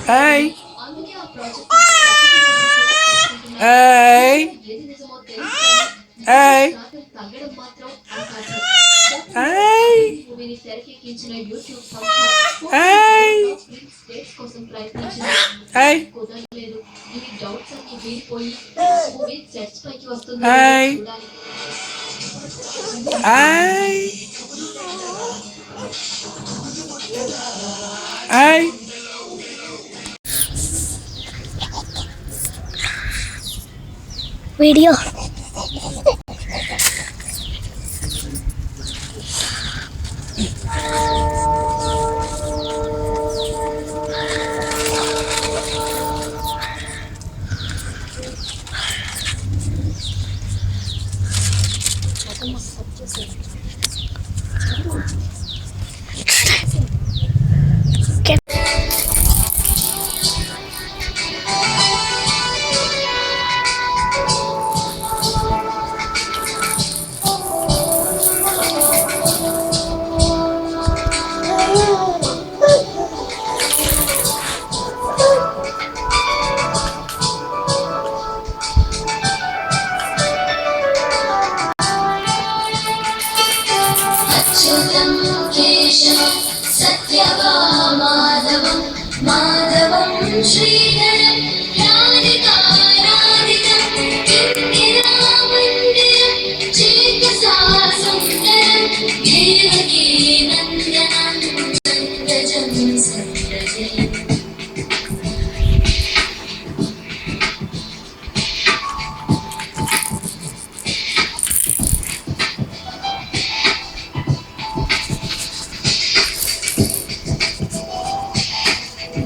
Hey. Hey. Hey. Hey. Hey. Hey. Hey. Hey. Video. सत्यभामाधवं माधवं श्रीधरं राधिकाराधितं इंदिरामन्दिरं चेतसा सुन्दरं देवकी नन्दनं सङ्गजं सङ्गजे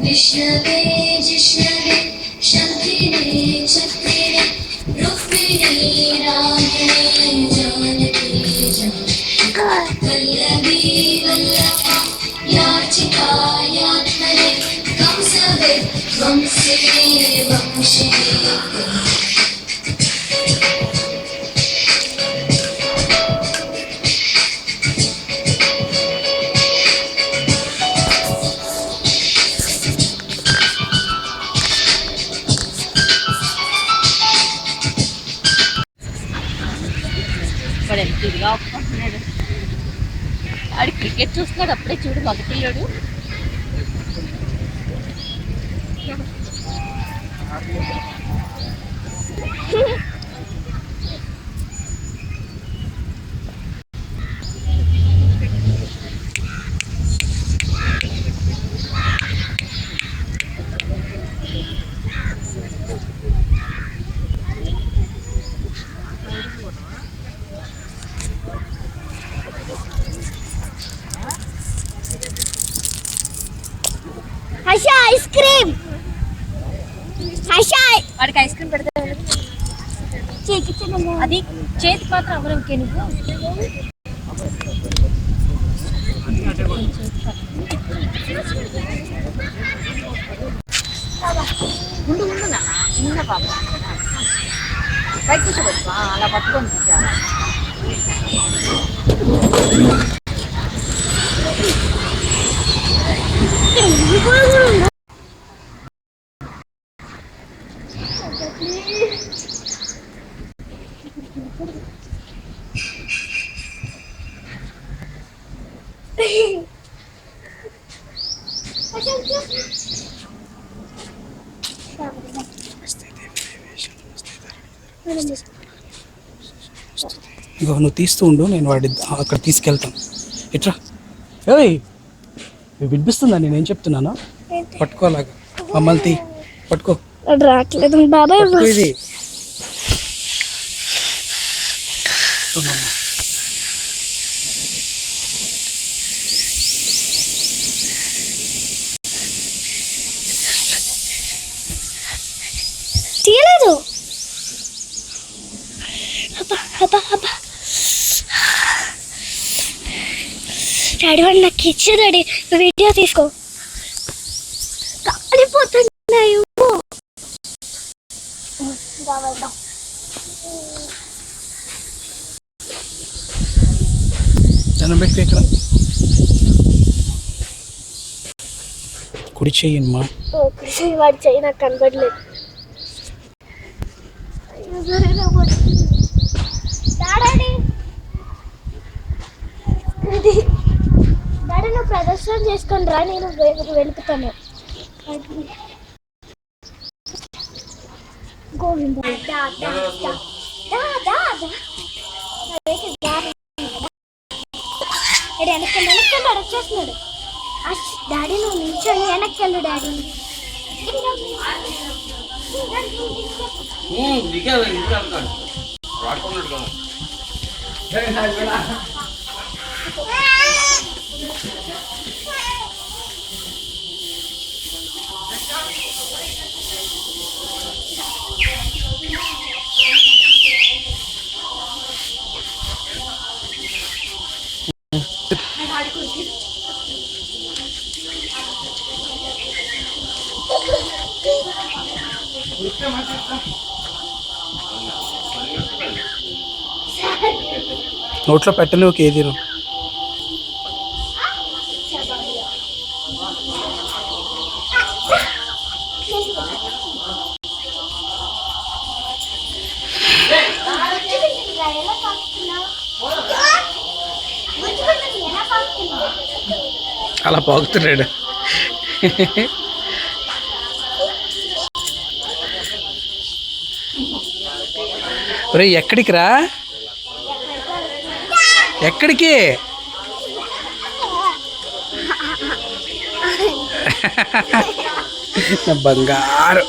विष्णवे जिष्णवे शङ्खिने चक्रिणे रुक्मिणी रागिणे जानकी वल्लभी वल्लभा याचिका यात्मने कंसवे वंशिने वंशिने ఆడు క్రికెట్ చూస్తున్నాడు అప్పుడే చూడు మగపిల్లాడు హర్ష ఐస్ క్రీమ్ హర్ష వాడికి ఐస్ క్రీమ్ పెడితే అది చేతి మాత్రం అవరంకే నువ్వు ఉండు ఉండు నాన్న చిన్న పాప పైకి కూర్చోబెట్టు అలా పట్టుకొని ఇగో నువ్వు తీస్తూ ఉండు, నేను వాడి అక్కడ తీసుకెళ్తాను. ఇట్రా. ఏయ్ వినిపిస్తుందా నేనేం చెప్తున్నానా? పట్టుకోలాగా మమ్మల్ని తీ, పట్టుకో. రావట్లేదు బాబాయ్. ఇది డాడీ వాడు నాకు ఇచ్చే డాడీ వీడియో తీసుకో. కాలిపోతున్నాయి. దండం పెట్టి ఇక్కడ కుడి చెయ్యమ్మా. కృషి వాడి చెయ్యి నాకు కనబడలేదు. డాడీ నువ్వు ప్రదర్శన చేసుకొని రా, నేను వెళుపుతాను. గోవింద వెనక్కి వచ్చేస్తున్నాడు. డాడీ నువ్వు నిల్చొని వెనక్కి వెళ్ళు డాడీ. నోట్లో పెట్టని ఒక ఏది అలా పాకుతున్నాడు. ఒరే ఎక్కడికి రా, ఎక్కడికి? బంగారు.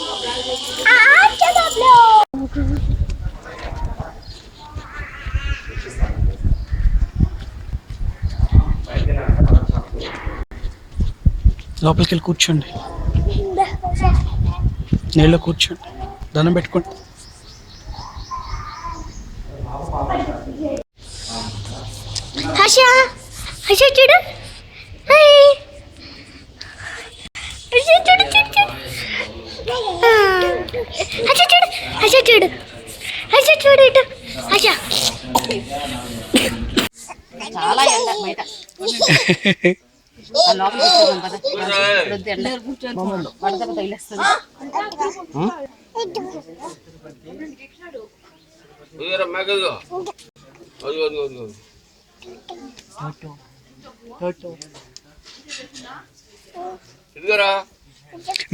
లోపలికి వెళ్ళి కూర్చోండి, నీళ్ళలో కూర్చోండి, దండం పెట్టుకోండి. హర్ష హర్ష చూడు, హర్ష చూడు హర్ష చూడు హర్ష చూడు హర్ష చూడు ఇటు హర్ష. చాలా ఎండ బయట. లోపల వడదెబ్బ తగిలేస్తుంది.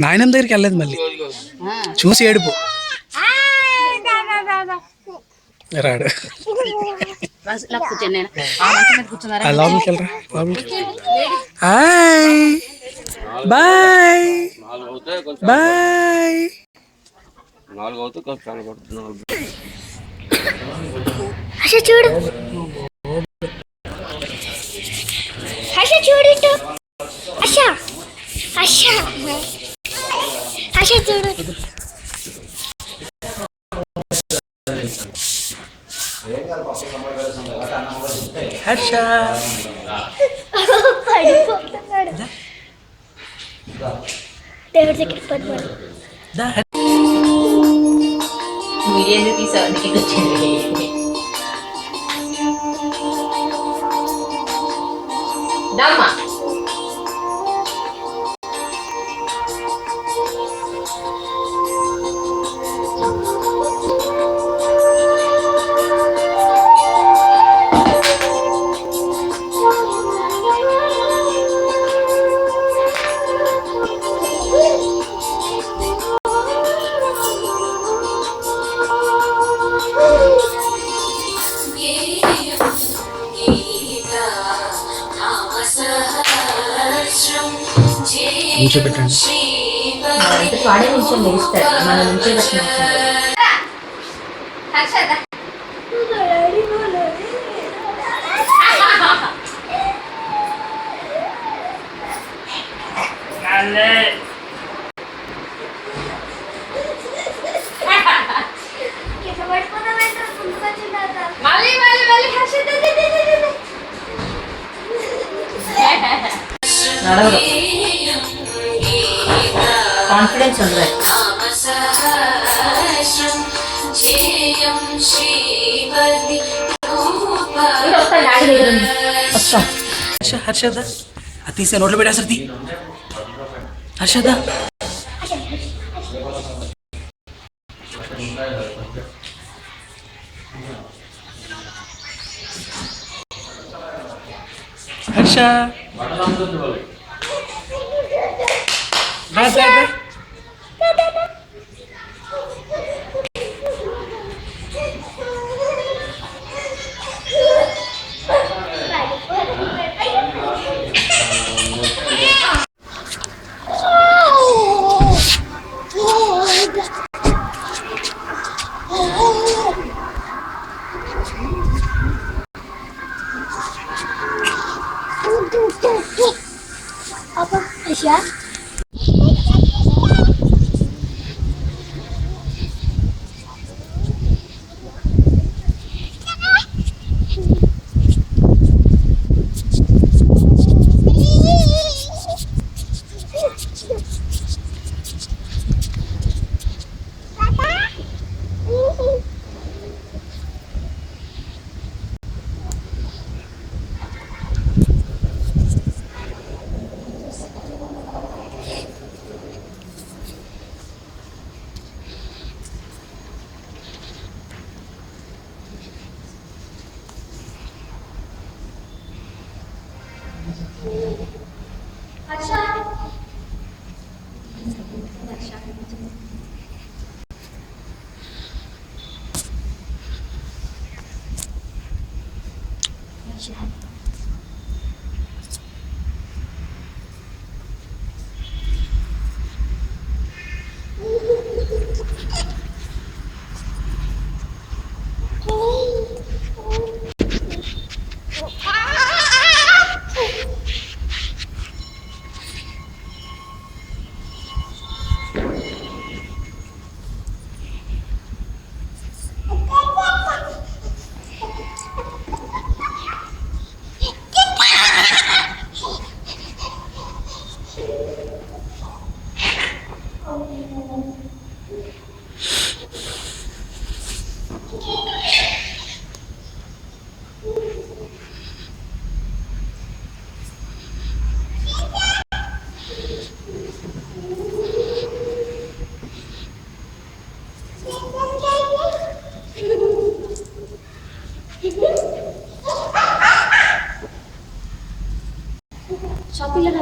నాయనమ్మ దగ్గరికి వెళ్ళలేదు, మళ్ళీ చూసి ఏడుపు రాడు. కూర్చొని లోపలికి వెళ్ళరా, లోపలికి. Hi bye bye. హర్ష చూడు హర్ష చూడు ఇటు హర్ష హర్ష హర్ష చూడు. హర్ష పడిపోతున్నాడు. దేవుడి దగ్గరికి పడిపోయాడు. వీడియో తీసా అందుకే వచ్చింది. దమ్మా కూర్చోబెట్టండి. వాడే నిమిషం లేస్తాడు, మన నుంచే పడిపోతామంటే ముందుకు వచ్చిందా నడవదు కాన్ఫిడెన్స్ ఉండదు డాడీ దగ్గర ఉంది. వస్తాం హర్షద అది తీసే నోట్లో పెట్టేసరి హర్షద హర్ష రా, రా, రా. apa Aisyah షాపింగ్ లో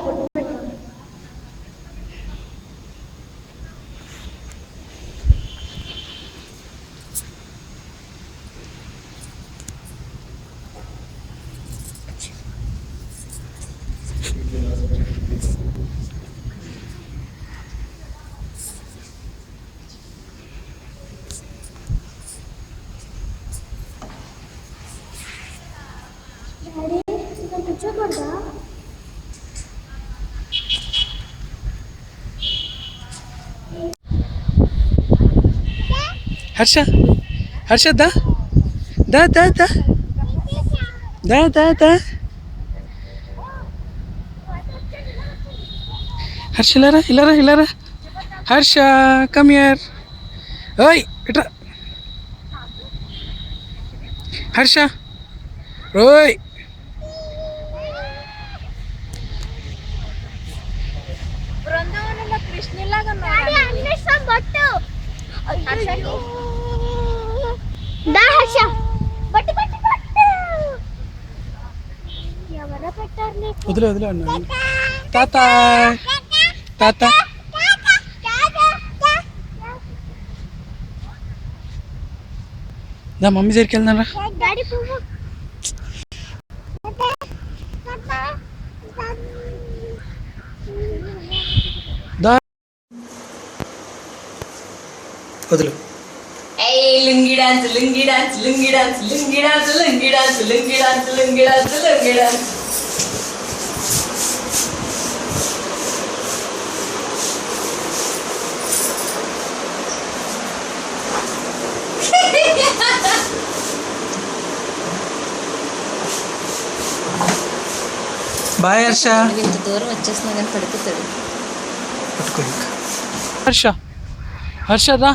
కూర్చోకూడదా హర్ష హర్ష దా దా దా దా దా దా దా హర్ష ఇలారా ఇలారా ఇలారా హర్ష కమ్ హియర్ ఓయ్ ఇట్రా హర్ష ఓయ్ బృందావనంలో కృష్ణులాగా అన్వేషం బట్టు దా హర్ష బట్టు బట్టు బట్టు ఎవరో పెట్టారు నీకు వదిలే వదిలే అన్నా తాత తాత దా మమ్మీ దగ్గరికి వెళ్దాం రా డాడీ పువ్వు దా వదిలే lungi dance lungi dance lungi dance lungi dance lungi dance lungi dance lungi dance lungi dance boy Harsha. నువ్వు ఇంత దూరం వచ్చేసినా కానీ పడిపోతాడు. పట్టుకో ఇంకా. హర్ష హర్ష రా.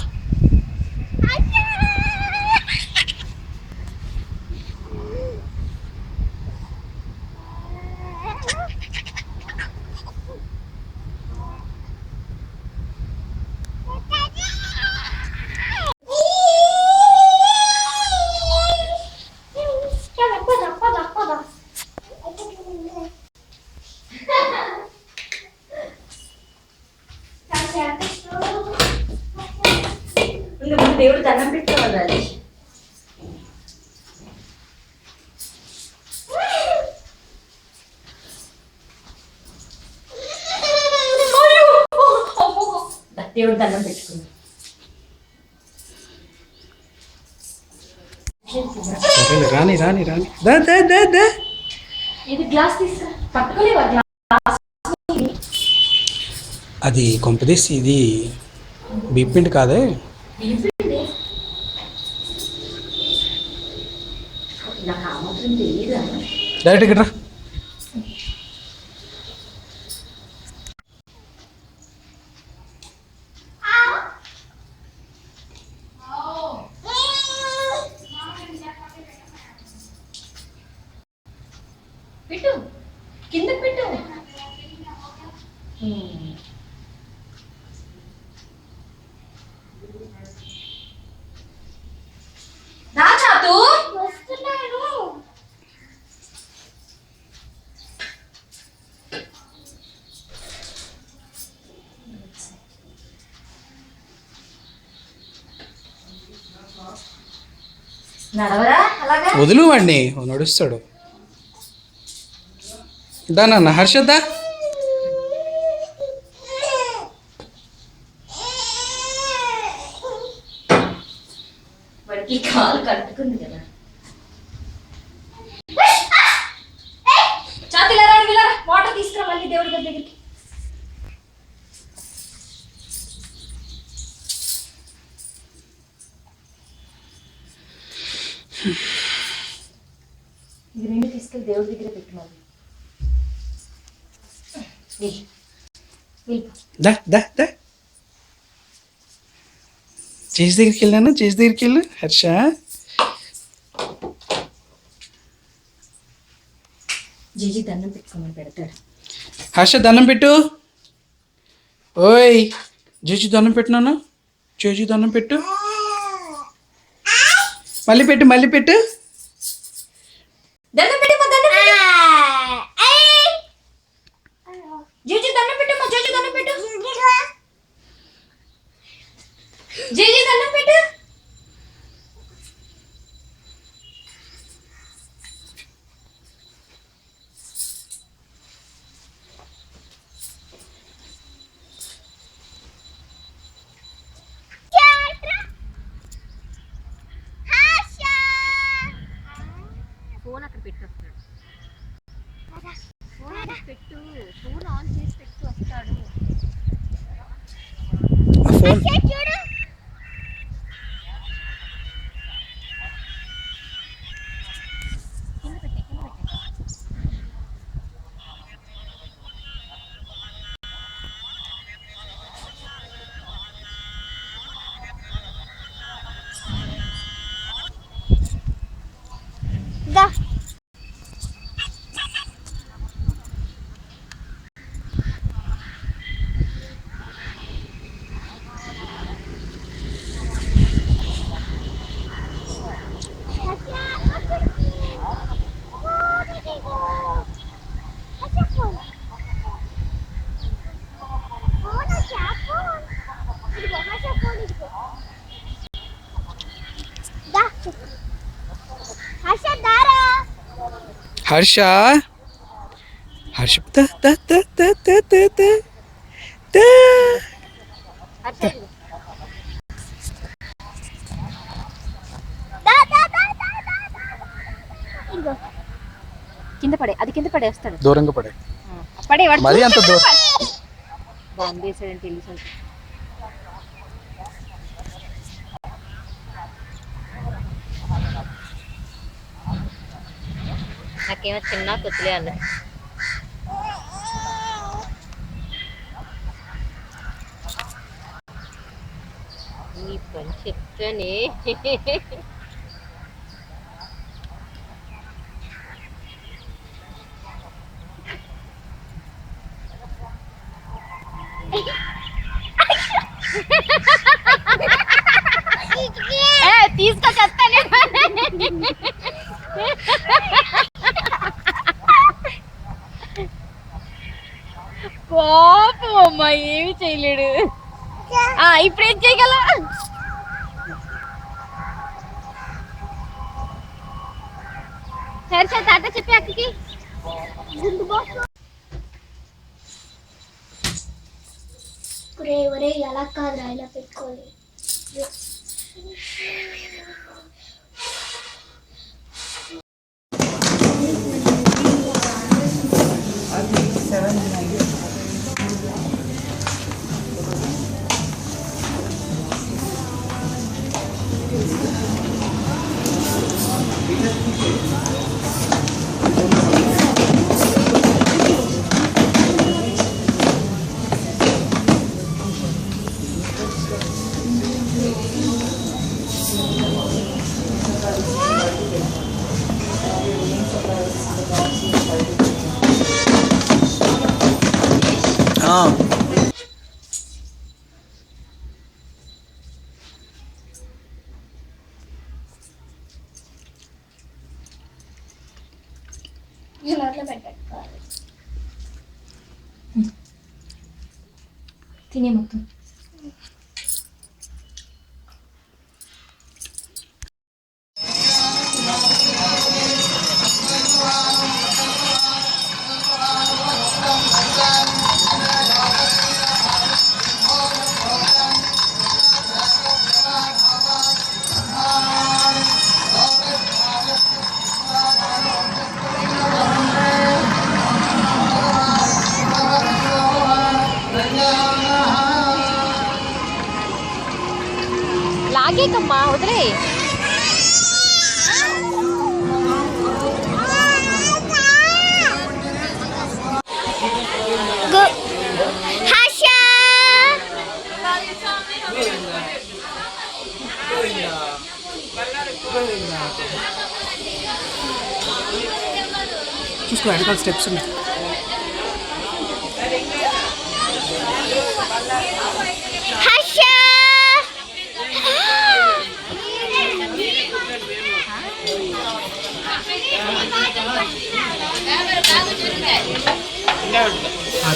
ఇంకా దేవుడు దండం పెట్టుకోవాలి. దేవుడు దండం పెట్టుకున్నాడు. సరేలే, రాని రాని రాని. దా దా దా దా. ఇది గ్లాస్ తీసుకురా. పట్టుకోలేవా గ్లాస్? అది కొంపదీసి ఇది బీపిండి కాదే. నాకు ఆ మాత్రం తెలియదా? డైరెక్ట్ ఇక్కడ రా. పెట్టు, కింద పెట్టు. రా చాతు. వస్తున్నాను. నడవరా అలాగా? వదులు వాడిని, నడుస్తాడు. దా నాన్న హర్షద్దా. వాడికి కాలు కట్టుకుంది కదా. చాతు ఇలా రా, ఇలా రా. వాటర్ తీసుకురా మళ్ళీ దేవుడి దగ్గరికి. ఇది రెండు తీసుకెళ్ళి దేవుడి దగ్గర పెట్టు మళ్ళీ. దా దా దా. చేసి దగ్గరికి వెళ్ళాను, చేసి దగ్గరికి వెళ్ళు హర్ష. జీజీ దండం పెట్టుకోమని పెడతాడు. హర్ష దండం పెట్టు. ఓయ్ జేజీ దండం పెట్టినాను. జేజీ దండం పెట్టు. మళ్ళీ పెట్టు, మళ్ళీ పెట్టు. దండం పెట్టమ్మా, దండం పెట్టు. జీజీ దండం పెట్టమ్మా, జీజీ దండం పెట్టు. జీజీ దండం పెట్టు. ఫోన్ అక్కడ పెట్టు వస్తాడు. పెట్టు, ఫోన్ ఆన్ చేసి పెట్టు వస్తాడు. ఆ ఫోన్ చూడు. దా. హర్ష హర్ష దా దా దా దా దా దా దా దా. కింద పడే, అది కింద పడేస్తాడు. దూరంగా పడే. పడే మరి అంత దూరం. బాంబు వేసాడని తెలుసు. నాకేమో చిన్న కొద్దిలే అన్న. కూర్చొని తీసుకొచ్చేస్తాను. కోపం అమ్మా, ఏమి చేయలేడు. ఇప్పుడు ఏం చేయగల? సరే సరే తాత చెప్పి అక్కకి ఒరే ఎలా కాదురా ఇలా పెట్టుకోవాలి. నోట్లో పెట్టాలి. తినే మొత్తం. లాగేకమ్మా, వదిలే. చూసుకో వెనకాల స్టెప్స్ ఉన్నాయి.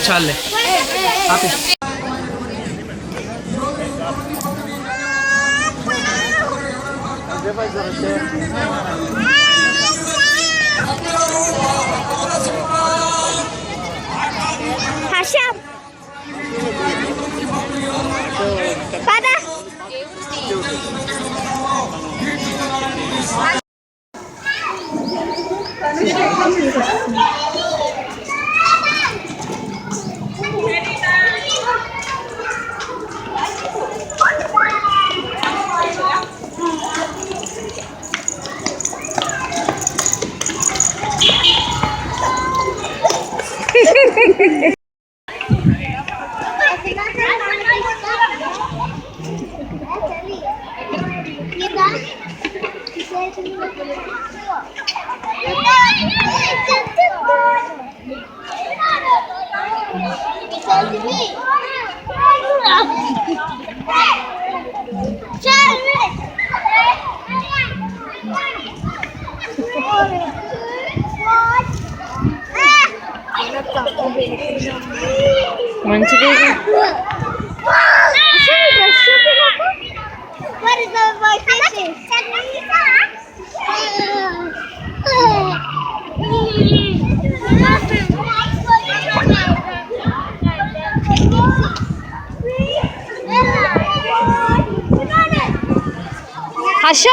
చాలే ఆపే. హర్ష పద. మంచిది. హర్ష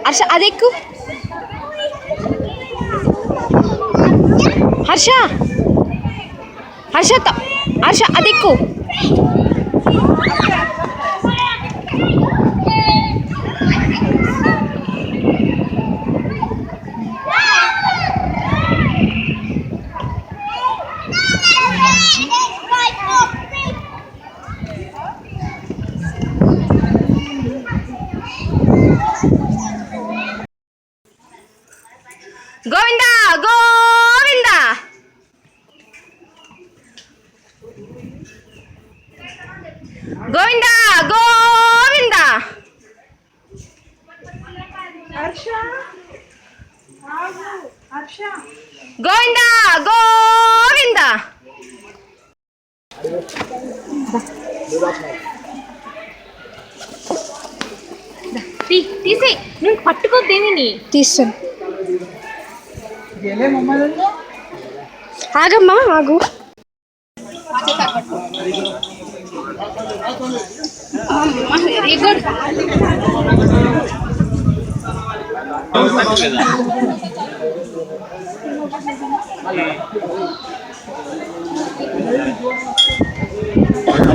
హర్ష అదెక్కు. హర్ష హర్ష హర్ష అదెక్కు. గోవింద గోవింద గోవింద గోవింద గోవింద గోవింద తీసి నువ్వు పట్టుకోద్దేమిని తీస్తాను. ఆగమ్మా ఆగు. Very good.